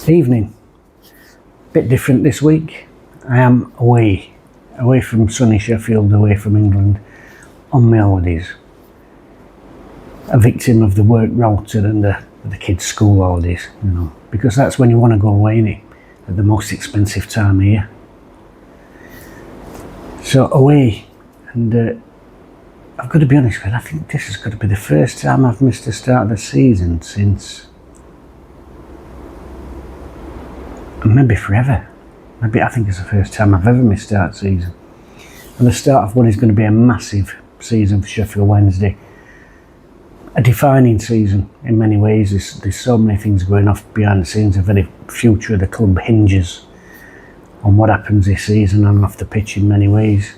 Evening. Bit different this week. I am away from sunny Sheffield, away from England on my holidays. A victim of the work rota and the kids' school holidays, because that's when you want to go away, innit? At the most expensive time of year. So away, and I've got to be honest with you, I think this is going to be the first time I've missed the start of the season since maybe forever. Maybe I think it's the first time I've ever missed start season. And the start of one is going to be a massive season for Sheffield Wednesday. A defining season in many ways. There's so many things going off behind the scenes. The very future of the club hinges on what happens this season on and off the pitch in many ways.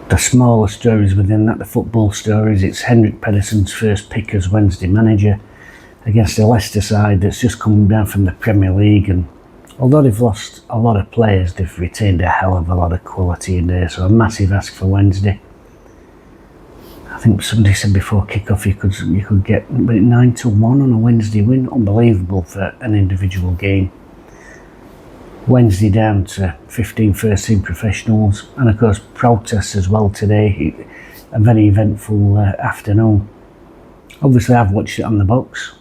The smaller stories within that, the football stories, it's Henrik Pederson's first pick as Wednesday manager against the Leicester side that's just coming down from the Premier League, and although they've lost a lot of players, they've retained a hell of a lot of quality in there, so a massive ask for Wednesday. I think somebody said before kick-off you could get 9-1 on a Wednesday win. Unbelievable for an individual game. Wednesday down to 15 first-team professionals, and of course protests as well today. A very eventful afternoon. Obviously I've watched it on the box.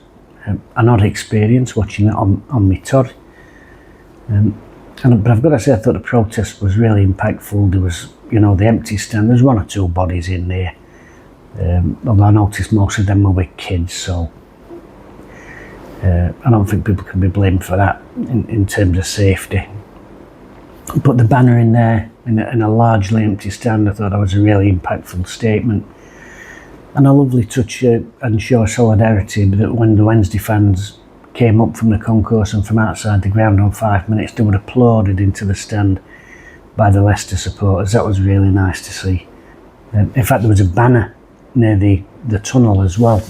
An odd experience watching it on my Todd. But I've got to say I thought the protest was really impactful. There was, the empty stand. There's one or two bodies in there. Although I noticed most of them were with kids, so I don't think people can be blamed for that in terms of safety. Put the banner in there in a largely empty stand. I thought that was a really impactful statement. And a lovely touch and show of solidarity that when the Wednesday fans came up from the concourse and from outside the ground on 5 minutes, they were applauded into the stand by the Leicester supporters. That was really nice to see. In fact, there was a banner near the tunnel as well,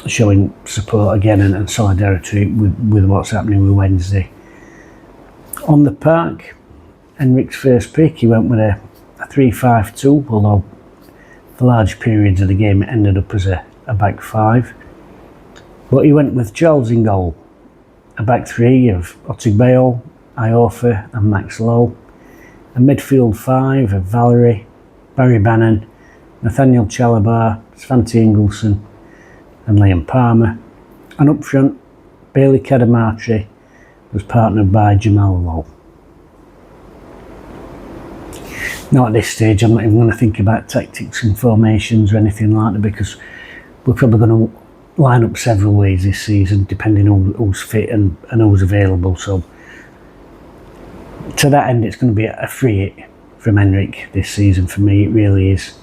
showing support again and solidarity with what's happening with Wednesday. On the park, Henrik's first pick, he went with a 3-5-2, although for large periods of the game it ended up as a back five. But he went with Charles in goal, a back three of Otigbayo, Iofa and Max Lowe, a midfield five of Valerie, Barry Bannon, Nathaniel Chalabar, Svante Ingolson and Liam Palmer, and up front Bailey Kadamatri was partnered by Jamal Lowe. Now at this stage I'm not even going to think about tactics and formations or anything like that, because we're probably going to line up several ways this season depending on who's fit and who's available. So to that end it's going to be a free hit from Henrik this season for me. It really is.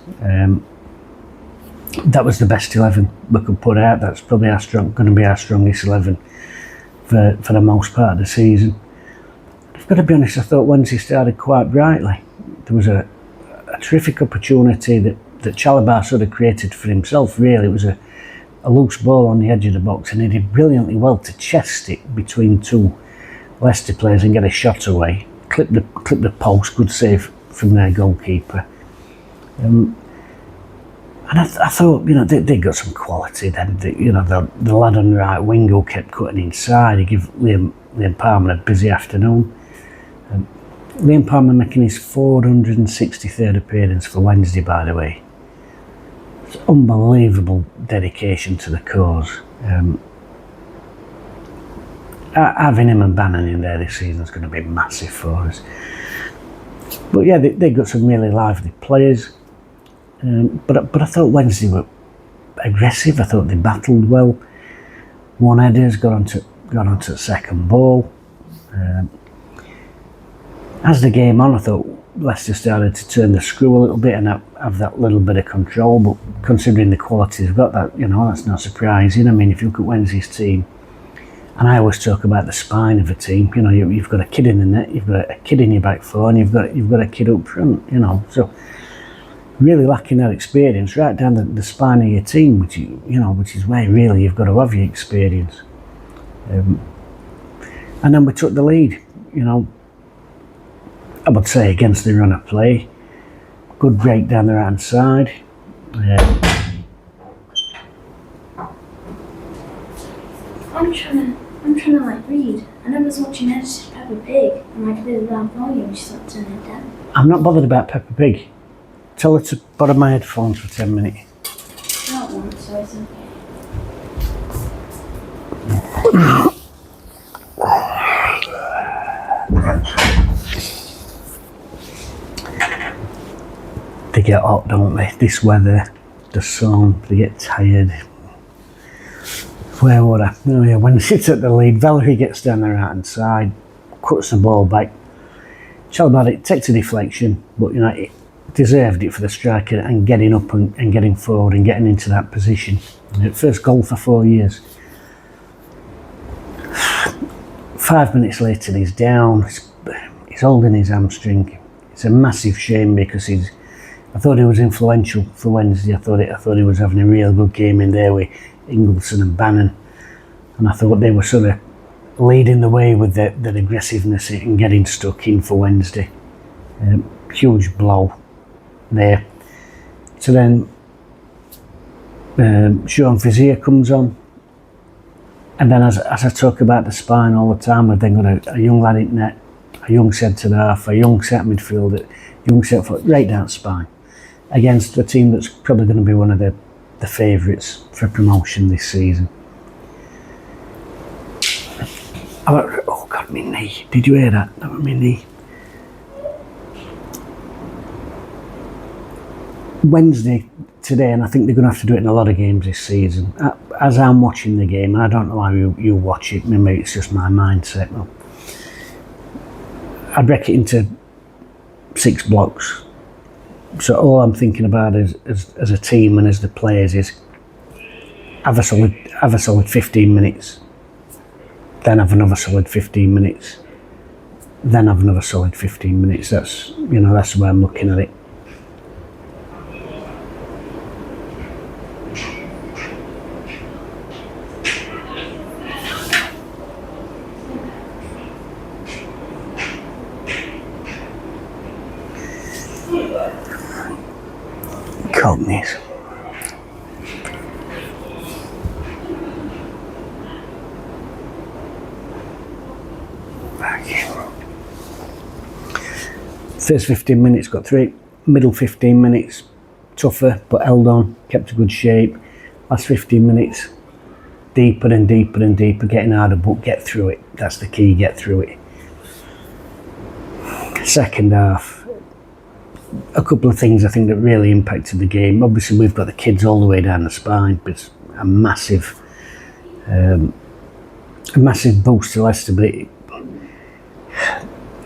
That was the best 11 we could put out. That's probably going to be our strongest 11 for the most part of the season. I've got to be honest, I thought Wednesday started quite brightly. There was a terrific opportunity that Chalabar sort of created for himself, really. It was a loose ball on the edge of the box, and he did brilliantly well to chest it between two Leicester players and get a shot away. Clip the post, good save from their goalkeeper. And I thought, they got some quality then. The lad on the right wing who kept cutting inside, he gave Liam Palmer a busy afternoon. Liam Palmer making his 463rd appearance for Wednesday, by the way. It's unbelievable dedication to the cause. Having him and Bannon in there this season is going to be massive for us. But yeah, they got some really lively players. But I thought Wednesday were aggressive. I thought they battled well. One headers got onto the second ball. As the game on, I thought Leicester started to turn the screw a little bit and have that little bit of control. But considering the quality they've got, that's not surprising. I mean, if you look at Wednesday's team, and I always talk about the spine of a team. You've got a kid in the net, you've got a kid in your back four, and you've got a kid up front. So really lacking that experience right down the spine of your team, which is where really you've got to have your experience. And then we took the lead. I would say against the run of play. Good break down the right hand side. I'm trying to like read. And I was watching edited Peppa Pig and like I did it loud volume, she started turning it down. I'm not bothered about Peppa Pig. Tell her to borrow my headphones for 10 minutes. I don't want, so it's okay. They get hot, don't they? This weather, the sun, they get tired. Where would I? Oh yeah, when she took the lead, Valerie gets down the right hand side, cuts the ball back. Tell about it, takes a deflection, but you know, it deserved it for the striker and getting up and getting forward and getting into that position. First goal for 4 years. 5 minutes later, he's down, he's holding his hamstring. It's a massive shame because I thought he was influential for Wednesday. I thought he was having a real good game in there with Ingleson and Bannon, and I thought they were sort of leading the way with their aggressiveness and getting stuck in for Wednesday. Huge blow there. So then Sean Vizier comes on, and then as I talk about the spine all the time, we've then got a young lad in net, a young centre half, a young centre midfielder, young centre foot, right down the spine, against a team that's probably going to be one of the favourites for promotion this season. Oh God, my knee. Did you hear that? That was my knee. Wednesday today, and I think they're going to have to do it in a lot of games this season. As I'm watching the game, and I don't know how you watch it, maybe it's just my mindset. Well, I'd break it into 6 blocks. So all I'm thinking about as a team and as the players is have a solid 15 minutes, then have another solid 15 minutes, then have another solid 15 minutes. That's the way I'm looking at it. Companies. First 15 minutes got 3, middle 15 minutes tougher but held on, kept a good shape. Last 15 minutes deeper and deeper and deeper, getting harder, but get through it. That's the key, get through it. Second half, a couple of things I think that really impacted the game. Obviously we've got the kids all the way down the spine, but it's a massive boost to Leicester, but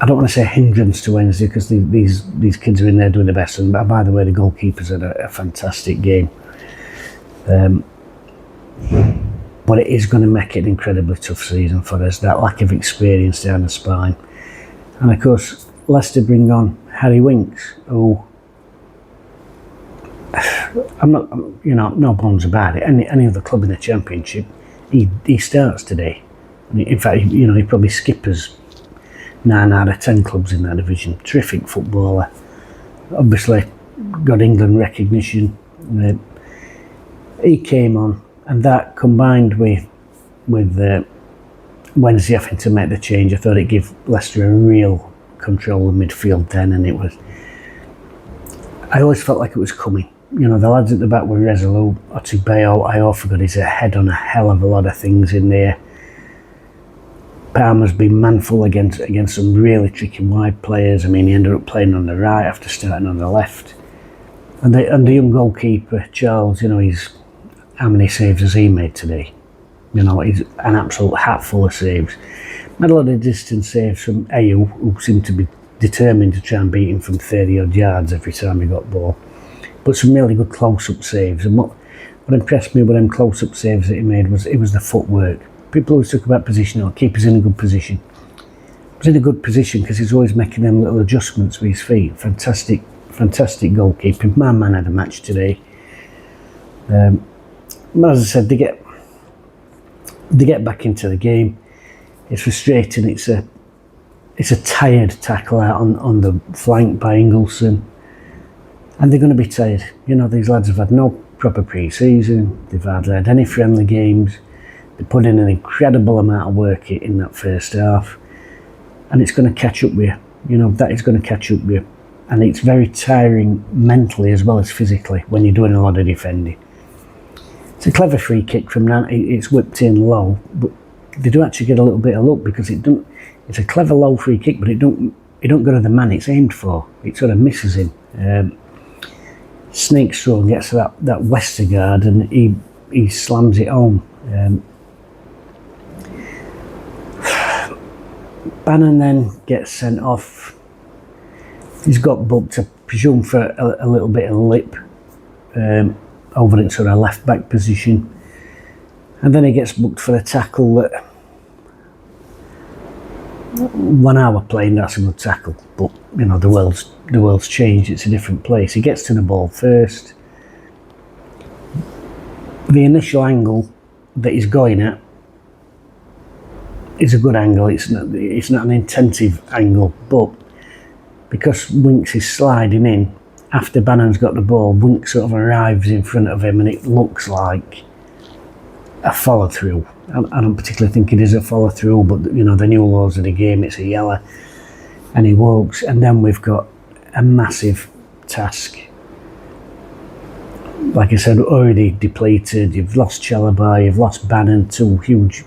I don't want to say hindrance to Wednesday because these kids are in there doing the best, and by the way the goalkeepers had a fantastic game, but it is going to make it an incredibly tough season for us, that lack of experience down the spine. And of course Leicester bring on Harry Winks, who I'm not, no bones about it. Any other club in the Championship, he starts today. In fact, he probably skippers 9 out of 10 clubs in that division. Terrific footballer. Obviously, got England recognition. He came on, and that combined with Wednesday having to make the change, I thought it gave Leicester a real control of midfield then, and it was. I always felt like it was coming. The lads at the back were resolute. Otubeo, I forgot he's ahead on a hell of a lot of things in there. Palmer's been manful against some really tricky wide players. I mean, he ended up playing on the right after starting on the left. And the young goalkeeper, Charles, how many saves has he made today? He's an absolute hatful of saves. Made a lot of distance saves from Ayew, who seemed to be determined to try and beat him from 30 odd yards every time he got ball. But some really good close-up saves. And what impressed me with them close-up saves that he made was the footwork. People always talk about position, keeper's in a good position. He's in a good position because he's always making them little adjustments with his feet. Fantastic goalkeeping. My man had a match today. But as I said, they get back into the game. It's frustrating. It's a tired tackle out on the flank by Ingleson, and they're going to be tired. These lads have had no proper pre-season. They've hardly had any friendly games. They put in an incredible amount of work in that first half, and it's going to catch up with you. You know, that is going to catch up with you. And it's very tiring mentally as well as physically when you're doing a lot of defending. It's a clever free kick from Nan. It's whipped in low, but they do actually get a little bit of luck because it's a clever low free kick, but it don't go to the man it's aimed for. It sort of misses him. Snakes through and gets to that Westergaard, and he slams it home. Bannon then gets sent off. He's got booked, I presume, for a little bit of lip over in sort of left back position, and then he gets booked for a tackle that, when I were playing, that's a good tackle, but you know, the world's changed. It's a different place. He gets to the ball first. The initial angle that he's going at is a good angle. It's not an intensive angle, but because Winks is sliding in after Bannon's got the ball, Winks sort of arrives in front of him, and it looks like a follow through. I don't particularly think it is a follow through, but you know, the new laws of the game, it's a yellow, and he walks, and then we've got a massive task. Like I said, already depleted. You've lost Chalobah, you've lost Bannon, two huge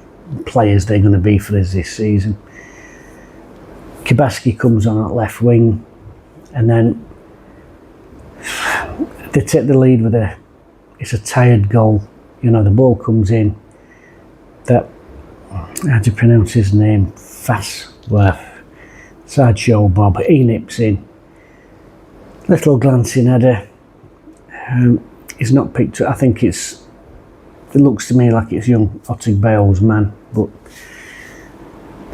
players they're going to be for us this season. Kabaski comes on at left wing, and then they take the lead with it's a tired goal. You know, the ball comes in. That, how do you pronounce his name? Fassworth. Sideshow Bob. He nips in. Little glancing header. He's not picked up. I think it looks to me like it's young Ottobell's man, but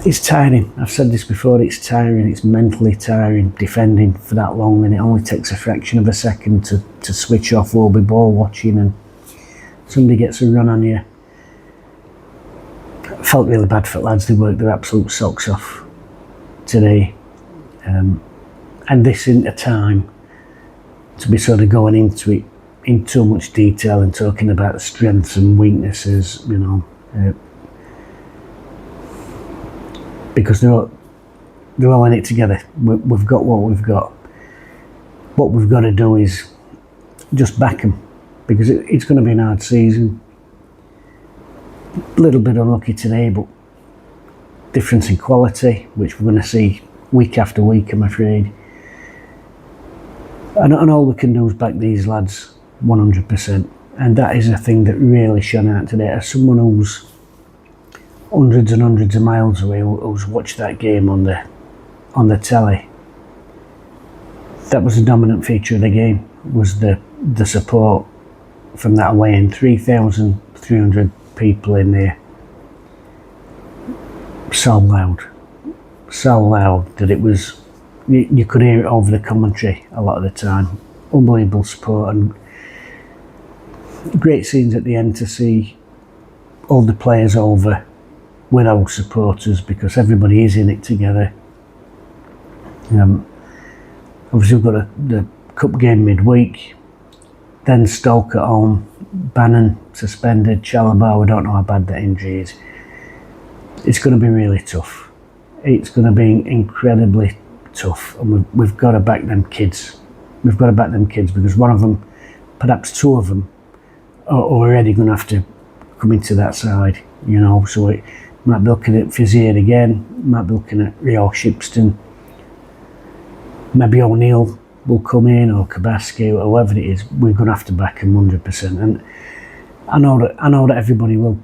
it's tiring. I've said this before, it's tiring. It's mentally tiring defending for that long, and it only takes a fraction of a second to switch off. We'll be ball watching and somebody gets a run on you. I felt really bad for the lads. They worked their absolute socks off today, and this isn't a time to be sort of going into it in too much detail and talking about strengths and weaknesses, you know, because they're all in it together. We've got what we've got. What we've got to do is just back them, because it's going to be an hard season. A little bit unlucky today, but difference in quality, which we're going to see week after week, I'm afraid. And all we can do is back these lads 100%, and that is a thing that really shone out today. As someone who's hundreds and hundreds of miles away, who's watched that game on the telly, that was the dominant feature of the game, was the support from that away end. 3,300 people in there, so loud that it was, you could hear it over the commentary a lot of the time. Unbelievable support, and great scenes at the end to see all the players over with our supporters, because everybody is in it together. Obviously we've got the cup game midweek, then Stoke at home, Bannon suspended, Chalobah, we don't know how bad that injury is. It's going to be really tough. It's going to be incredibly tough, and we've got to back them kids. We've got to back them kids, because one of them, perhaps two of them, are already going to have to come into that side, you know. So it might be looking at Fizier again, might be looking at Rio Shipston, maybe O'Neill will come in, or Kabaski, or whoever it is. We're going to have to back him 100%, and I know that everybody will.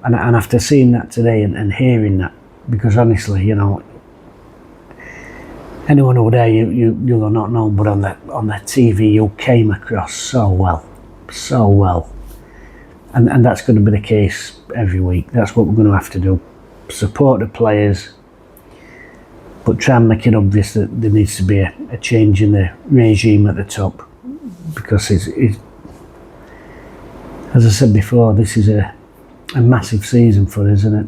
And after seeing that today and hearing that, because honestly, you know, anyone over there, you'll not know, but on the TV you came across so well, and that's going to be the case every week. That's what we're going to have to do: support the players, but try and make it obvious that there needs to be a change in the regime at the top, because it's as I said before, this is a massive season for us, isn't it?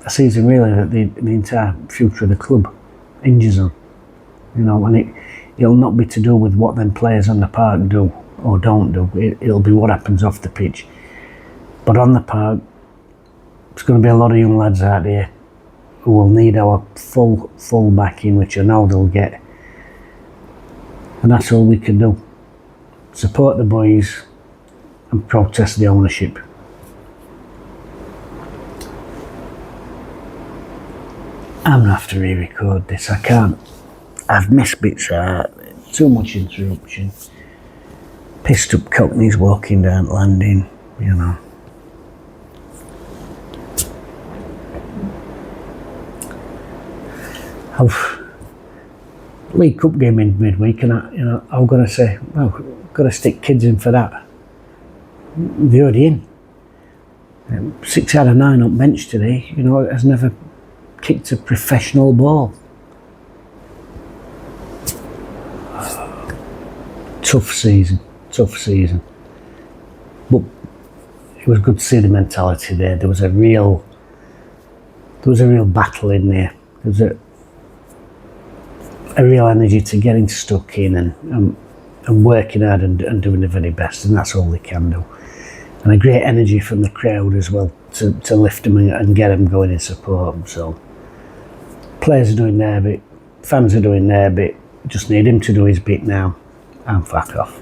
A season really that the entire future of the club hinges on, you know, and it'll not be to do with what them players on the park do or don't do. It'll be what happens off the pitch. But on the park, there's going to be a lot of young lads out there who will need our full backing, which I know they'll get. And that's all we can do. Support the boys and protest the ownership. I'm going to have to re-record this. I can't. I've missed bits out. Too much interruption. Pissed up cockneys walking down landing, you know. League Cup game in midweek, and I'm going to say, well, got to stick kids in for that. They're already in. 6 out of 9 up bench today, has never kicked a professional ball. Tough season. But it was good to see the mentality there. There was a real battle in there. There was a real energy to getting stuck in and working hard and doing the very best, and that's all they can do. And a great energy from the crowd as well to lift them and get them going and support them. So players are doing their bit, fans are doing their bit. Just need him to do his bit now and fuck off.